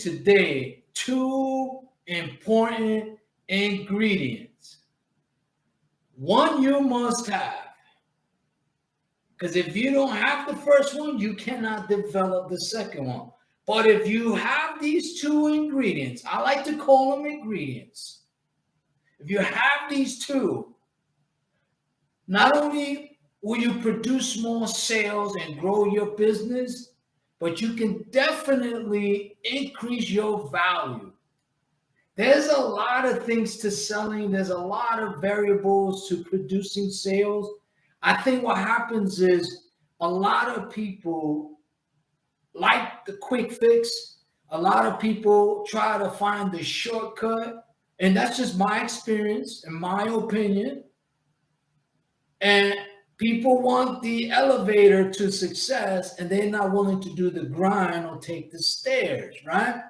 today two important ingredients. One you must have. Because if you don't have the first one, you cannot develop the second one. But if you have these two ingredients, I like to call them ingredients. If you have these two, not only will you produce more sales and grow your business, but you can definitely increase your value. There's a lot of things to selling. There's a lot of variables to producing sales. I think what happens is a lot of people like the quick fix. A lot of people try to find the shortcut. And that's just my experience and my opinion. And people want the elevator to success and they're not willing to do the grind or take the stairs, right?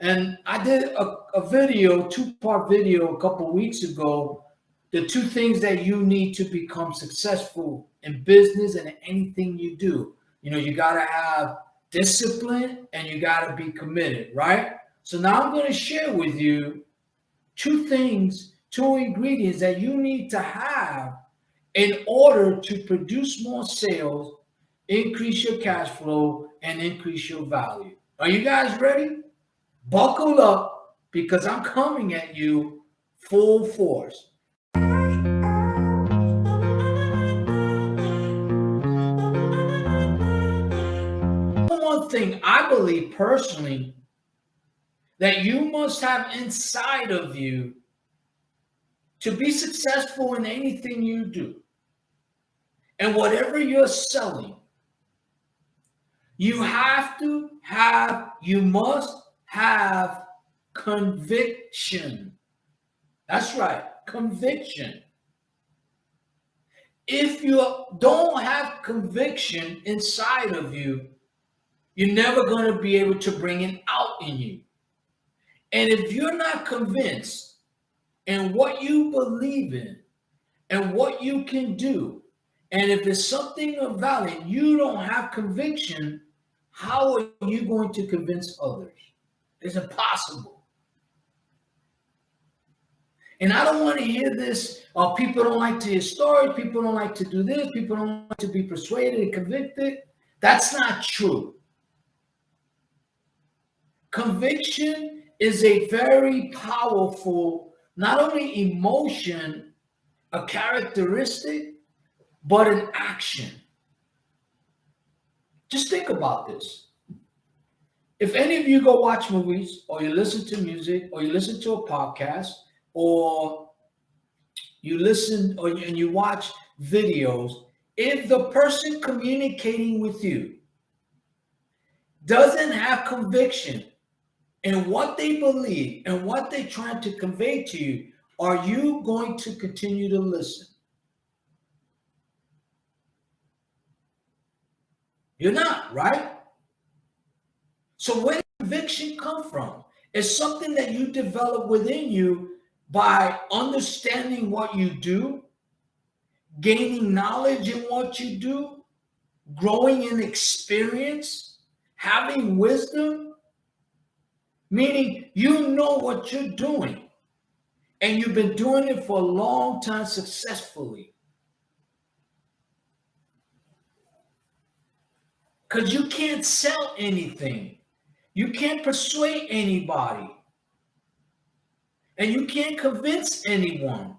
And I did a video, two-part video a couple of weeks ago, the two things that you need to become successful in business and in anything you do. You know, you got to have discipline and you got to be committed, right? So now I'm going to share with you two things, two ingredients that you need to have in order to produce more sales, increase your cash flow, and increase your value. Are you guys ready? Buckle up because I'm coming at you full force. One thing I believe personally that you must have inside of you to be successful in anything you do and whatever you're selling, you must have conviction. That's right, conviction. If you don't have conviction inside of you, you're never going to be able to bring it out in you. And if you're not convinced in what you believe in and what you can do, and if it's something of value, you don't have conviction, how are you going to convince others? It's impossible. And I don't want to hear this, people don't like to hear stories, people don't like to do this, people don't like to be persuaded and convicted. That's not true. Conviction is a very powerful, not only emotion, a characteristic, but an action. Just think about this. If any of you go watch movies, or you listen to music, or you listen to a podcast, or you listen and you watch videos, if the person communicating with you doesn't have conviction in what they believe and what they're trying to convey to you, are you going to continue to listen? You're not, right? So where does conviction come from? It's something that you develop within you by understanding what you do, gaining knowledge in what you do, growing in experience, having wisdom, meaning you know what you're doing and you've been doing it for a long time successfully. Because you can't sell anything. You can't persuade anybody. And you can't convince anyone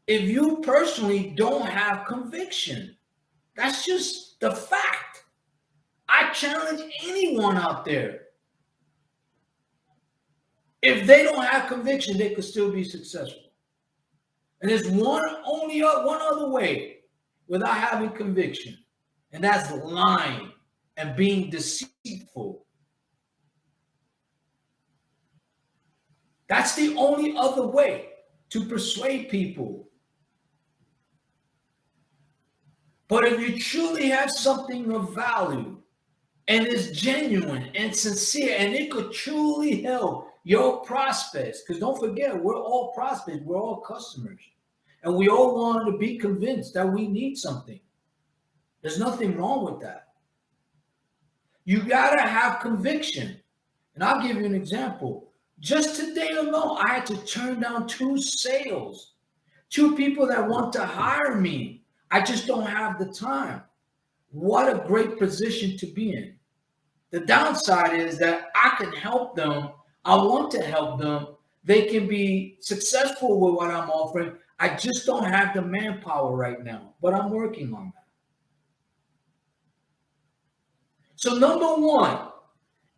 if you personally don't have conviction. That's just the fact. I challenge anyone out there. If they don't have conviction, they could still be successful. And there's one other way without having conviction. And that's lying and being deceitful. That's the only other way to persuade people. But if you truly have something of value and it's genuine and sincere and it could truly help your prospects, because don't forget, we're all prospects, we're all customers, and we all want to be convinced that we need something. There's nothing wrong with that. You got to have conviction. And I'll give you an example. Just today alone, I had to turn down 2 sales, 2 people that want to hire me. I just don't have the time. What a great position to be in. The downside is that I can help them. I want to help them. They can be successful with what I'm offering. I just don't have the manpower right now, but I'm working on that. So number one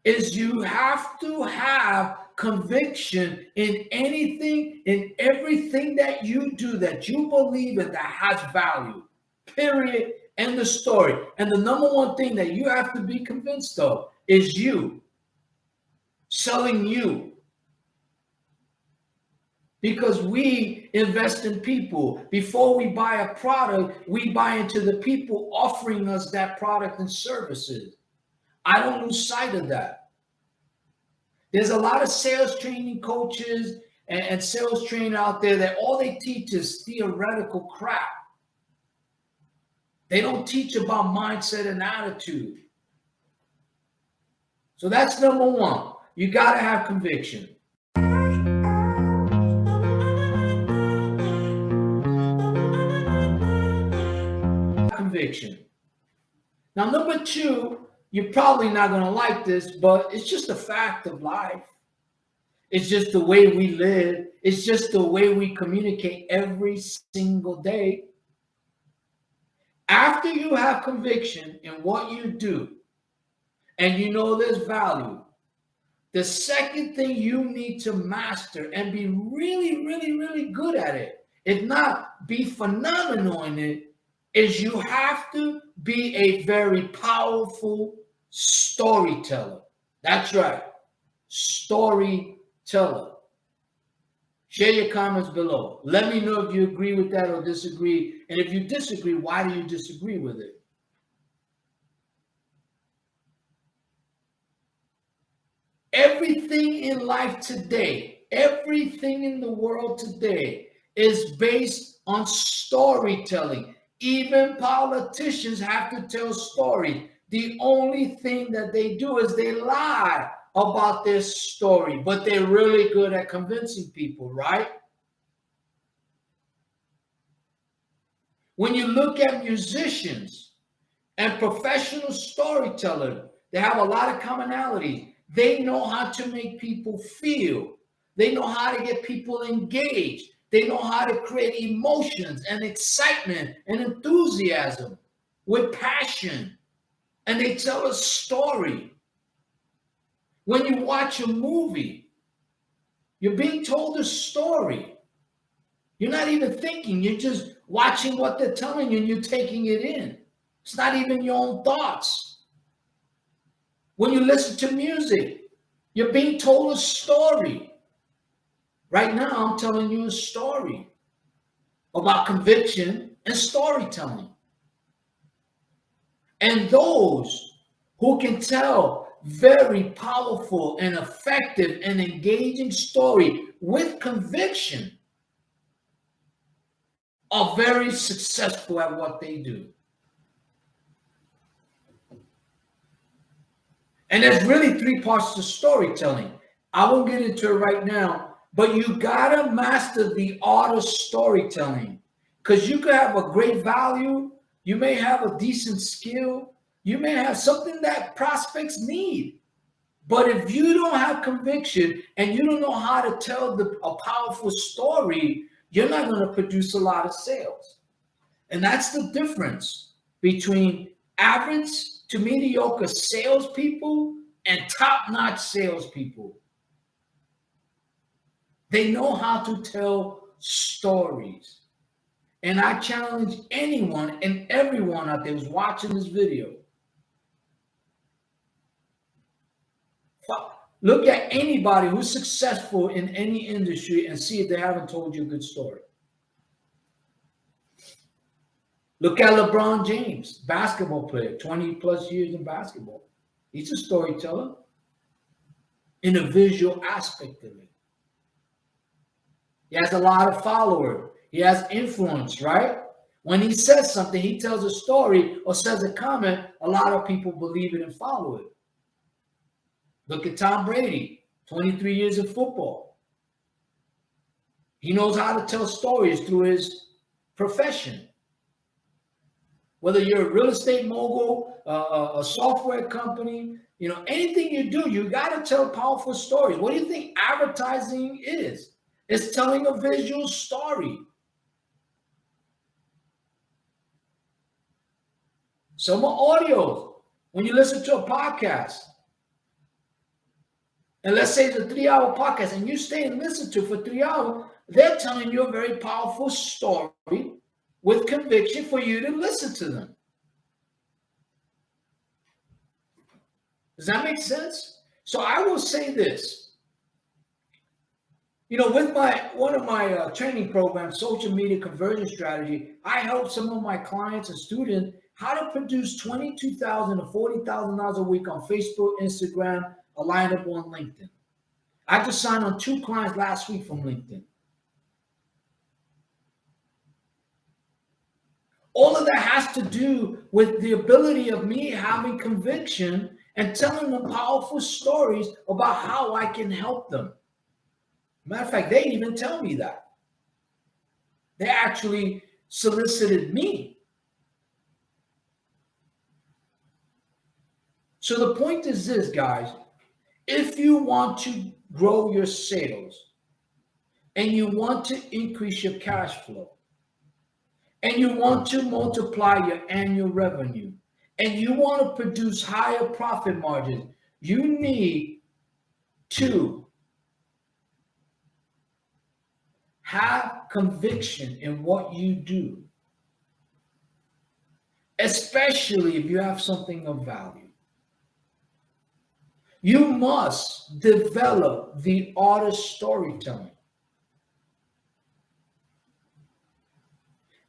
is you have to have conviction in anything, in everything that you do, that you believe in, that has value. Period. End the story. And the number one thing that you have to be convinced of is you. Selling you. Because we invest in people. Before we buy a product, we buy into the people offering us that product and services. I don't lose sight of that. There's a lot of sales training coaches and sales trainers out there that all they teach is theoretical crap. They don't teach about mindset and attitude. So that's number one. You got to have conviction. Conviction. Now, number two, you're probably not going to like this, but it's just a fact of life. It's just the way we live. It's just the way we communicate every single day. After you have conviction in what you do, and you know there's value, the second thing you need to master and be really, really, really good at it, if not be phenomenal in it, is you have to be a very powerful storyteller. That's right. Storyteller. Share your comments below. Let me know if you agree with that or disagree. And if you disagree, why do you disagree with it? Everything in life today, everything in the world today is based on storytelling. Even politicians have to tell stories. The only thing that they do is they lie about their story, but they're really good at convincing people, right? When you look at musicians and professional storytellers, they have a lot of commonalities. They know how to make people feel. They know how to get people engaged. They know how to create emotions and excitement and enthusiasm with passion. And they tell a story. When you watch a movie, you're being told a story. You're not even thinking. You're just watching what they're telling you and you're taking it in. It's not even your own thoughts. When you listen to music, you're being told a story. Right now, I'm telling you a story about conviction and storytelling. And those who can tell very powerful and effective and engaging story with conviction are very successful at what they do. And there's really 3 parts to storytelling. I won't get into it right now, but you gotta master the art of storytelling, because you could have a great value, you may have a decent skill, you may have something that prospects need. But if you don't have conviction and you don't know how to tell a powerful story, you're not going to produce a lot of sales. And that's the difference between average to mediocre salespeople and top-notch salespeople. They know how to tell stories. And I challenge anyone and everyone out there who's watching this video. Look at anybody who's successful in any industry and see if they haven't told you a good story. Look at LeBron James, basketball player, 20 plus years in basketball. He's a storyteller in a visual aspect of it. He has a lot of followers. He has influence, right? When he says something, he tells a story or says a comment, a lot of people believe it and follow it. Look at Tom Brady, 23 years of football. He knows how to tell stories through his profession. Whether you're a real estate mogul, a software company, anything you do, you got to tell powerful stories. What do you think advertising is? It's telling a visual story. Some are audio. When you listen to a podcast, and let's say it's a 3-hour podcast, and you stay and listen to it for 3 hours, they're telling you a very powerful story with conviction for you to listen to them. Does that make sense? So I will say this. With one of my training programs, social media conversion strategy, I help some of my clients and students how to produce $22,000 to $40,000 a week on Facebook, Instagram, a lineup on LinkedIn. I just signed on 2 clients last week from LinkedIn. All of that has to do with the ability of me having conviction and telling them powerful stories about how I can help them. Matter of fact, they even tell me that. They actually solicited me. So the point is this, guys. If you want to grow your sales and you want to increase your cash flow and you want to multiply your annual revenue and you want to produce higher profit margins, you need to have conviction in what you do, especially if you have something of value. You must develop the art of storytelling.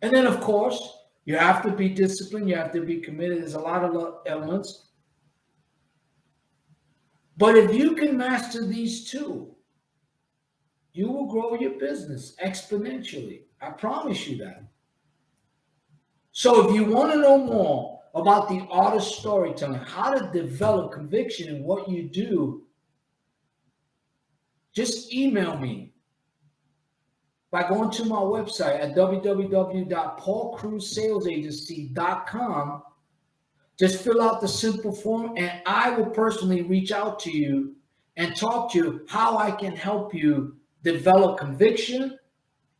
And then, of course, you have to be disciplined. You have to be committed. There's a lot of elements. But if you can master these 2, you will grow your business exponentially. I promise you that. So if you want to know more about the art of storytelling, how to develop conviction in what you do, just email me by going to my website at www.paulcruzsalesagency.com. Just fill out the simple form and I will personally reach out to you and talk to you how I can help you develop conviction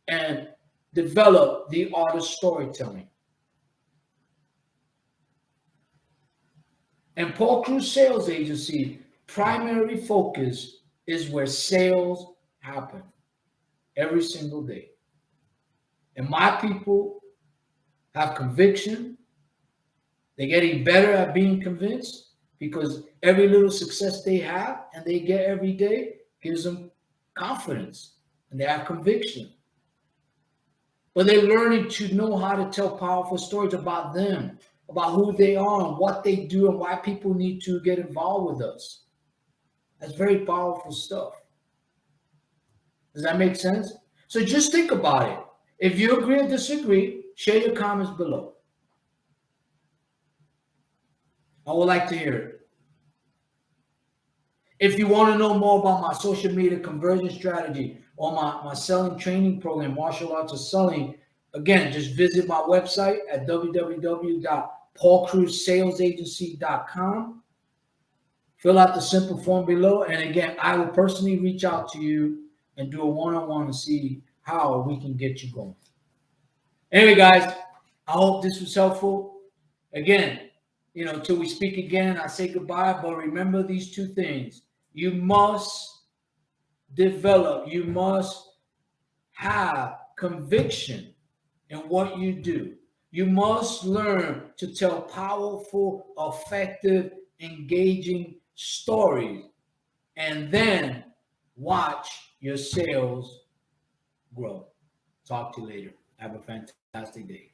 and develop the art of storytelling. And Paul Cruz Sales Agency primary focus is where sales happen every single day. And my people have conviction. They're getting better at being convinced because every little success they have and they get every day gives them confidence and they have conviction. But they're learning to know how to tell powerful stories about them, about who they are and what they do and why people need to get involved with us. That's very powerful stuff. Does that make sense? So just think about it. If you agree or disagree, share your comments below. I would like to hear it. If you want to know more about my social media conversion strategy or my selling training program, Martial Arts of Selling, again, just visit my website at www.paulcruzsalesagency.com. Fill out the simple form below. And again, I will personally reach out to you and do a one-on-one and see how we can get you going. Anyway, guys, I hope this was helpful. Again, until we speak again, I say goodbye. But remember these 2 things. You must develop, you must have conviction in what you do. You must learn to tell powerful, effective, engaging stories, and then watch your sales grow. Talk to you later. Have a fantastic day.